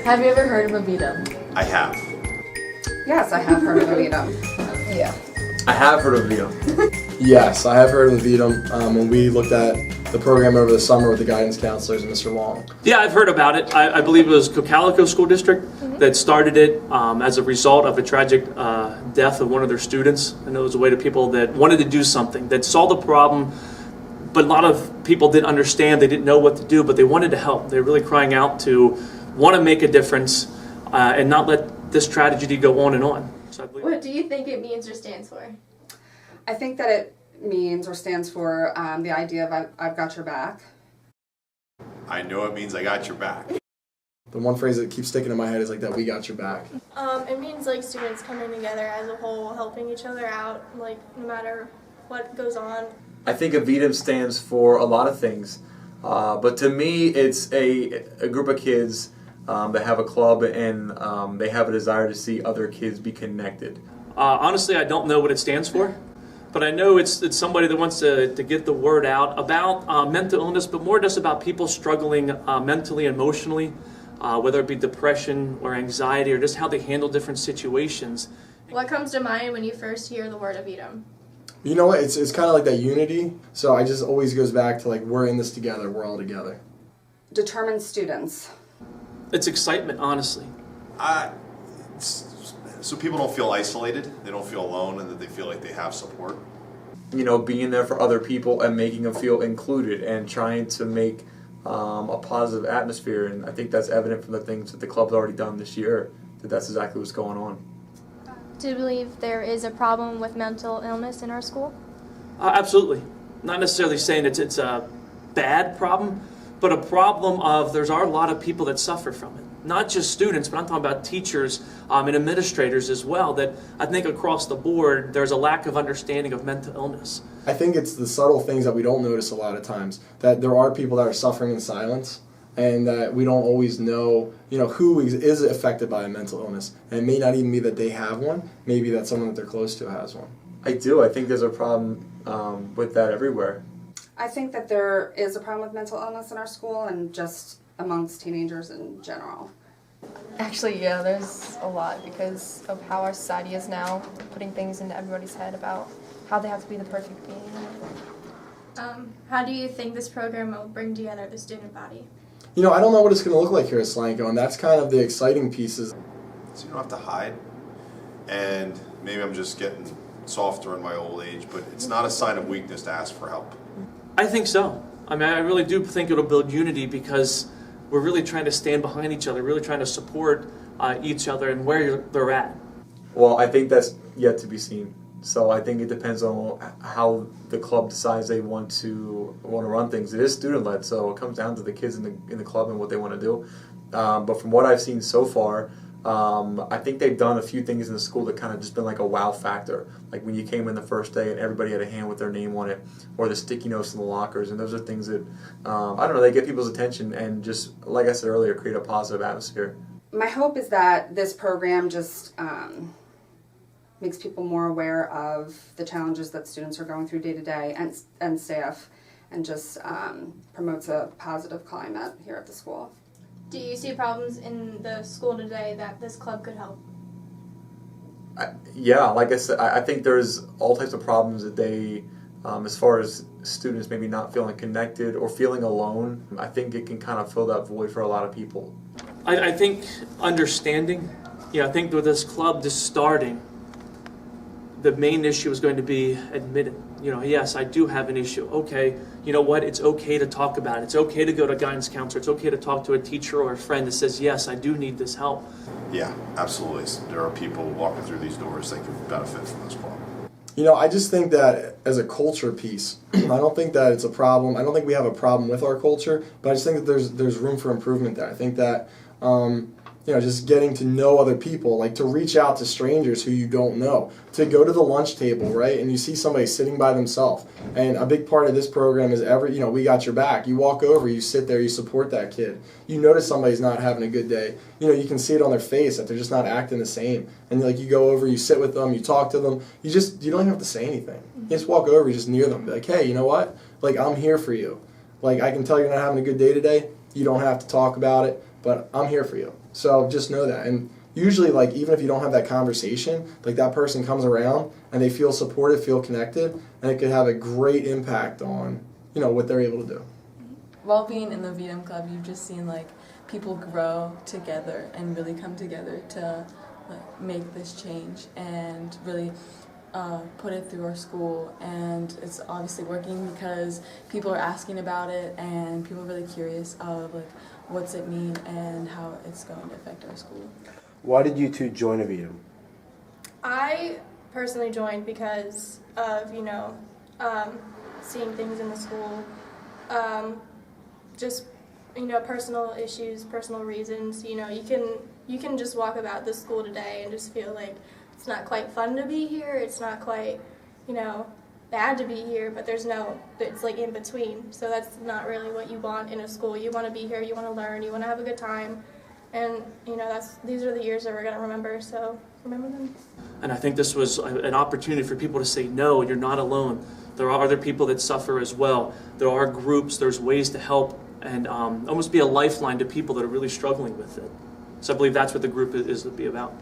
Have you ever heard of Aevidum? I have. Yes, I have heard of Aevidum. Yeah. I have heard of Aevidum. Yes, I have heard of Aevidum when we looked at the program over the summer with the guidance counselors and Mr. Wong. Yeah, I've heard about it. I believe it was Cocalico School District that started it as a result of a tragic death of one of their students. And it was a way to people that wanted to do something, that saw the problem, but a lot of people didn't understand, they didn't know what to do, but they wanted to help. They're really crying out to want to make a difference and not let this tragedy go on and on. So I believe What do you think it means or stands for? I think that it means or stands for the idea of I've got your back. I know it means I got your back. The one phrase that keeps sticking in my head is like that, we got your back. It means like students coming together as a whole, helping each other out, like no matter what goes on. I think Aevidum stands for a lot of things, but to me it's a group of kids that have a club and they have a desire to see other kids be connected. honestly, I don't know what it stands for, but I know it's somebody that wants to get the word out about mental illness, but more just about people struggling mentally, emotionally, whether it be depression or anxiety or just how they handle different situations. What comes to mind when you first hear the word Aevidum? You know what, it's kind of like that unity, so I just always goes back to like, we're in this together, we're all together. Determined students. It's excitement, honestly. So people don't feel isolated, they don't feel alone, and that they feel like they have support. You know, being there for other people and making them feel included and trying to make a positive atmosphere, and I think that's evident from the things that the club's already done this year, that that's exactly what's going on. Do you believe there is a problem with mental illness in our school? Absolutely. Not necessarily saying it's a bad problem, but a problem of there are a lot of people that suffer from it. Not just students, but I'm talking about teachers and administrators as well, that I think across the board there's a lack of understanding of mental illness. I think it's the subtle things that we don't notice a lot of times, that there are people that are suffering in silence, and that we don't always know, who is affected by a mental illness. And it may not even be that they have one, maybe that someone that they're close to has one. I do. I think there's a problem with that everywhere. I think that there is a problem with mental illness in our school and just amongst teenagers in general. Actually, yeah, there's a lot because of how our society is now, putting things into everybody's head about how they have to be the perfect being. How do you think this program will bring together the student body? I don't know what it's going to look like here at Slanko, and that's kind of the exciting pieces. So you don't have to hide, and maybe I'm just getting softer in my old age, but it's not a sign of weakness to ask for help. I think so. I mean, I really do think it'll build unity because we're really trying to stand behind each other, really trying to support each other and where they're at. Well, I think that's yet to be seen. So I think it depends on how the club decides they want to run things. It is student-led, so it comes down to the kids in the club and what they want to do. But from what I've seen so far, I think they've done a few things in the school that kind of just been like a wow factor. Like when you came in the first day and everybody had a hand with their name on it, or the sticky notes in the lockers, and those are things that, I don't know, they get people's attention and just, like I said earlier, create a positive atmosphere. My hope is that this program just makes people more aware of the challenges that students are going through day to day and staff, and just promotes a positive climate here at the school. Do you see problems in the school today that this club could help? Yeah, like I said, I think there's all types of problems that they, as far as students maybe not feeling connected or feeling alone, I think it can kind of fill that void for a lot of people. I think understanding, I think with this club just starting, the main issue is going to be admitted. Yes, I do have an issue. Okay, you know what? It's okay to talk about it. It's okay to go to a guidance counselor. It's okay to talk to a teacher or a friend that says, yes, I do need this help. Yeah, absolutely. There are people walking through these doors that can benefit from this club. I just think that as a culture piece, I don't think that it's a problem. I don't think we have a problem with our culture, but I just think that there's room for improvement there. I think that just getting to know other people, like to reach out to strangers who you don't know, to go to the lunch table, right, and you see somebody sitting by themselves. And a big part of this program is we got your back. You walk over, you sit there, you support that kid. You notice somebody's not having a good day. You can see it on their face that they're just not acting the same. And you go over, you sit with them, you talk to them. You don't even have to say anything. You just walk over, you just near them, be like, hey, you know what? I'm here for you. I can tell you're not having a good day today. You don't have to talk about it, but I'm here for you. So just know that. And usually, like, even if you don't have that conversation, like, that person comes around and they feel supported, feel connected, and it could have a great impact on, you know, what they're able to do. While being in the Aevidum Club, you've just seen like people grow together and really come together to like make this change and really put it through our school. And it's obviously working because people are asking about it and people are really curious of like what's it mean and how it's going to affect our school. Why did you two join Aevidum? I personally joined because of, you know, seeing things in the school, just, you know, personal issues, personal reasons. You know, you can just walk about the school today and just feel like it's not quite fun to be here, it's not quite, you know, bad to be here, but it's like in between. So that's not really what you want in a school. You want to be here, you want to learn, you want to have a good time. And, you know, these are the years that we're going to remember, so remember them. And I think this was an opportunity for people to say, no, you're not alone. There are other people that suffer as well. There are groups, there's ways to help and almost be a lifeline to people that are really struggling with it. So I believe that's what the group is to be about.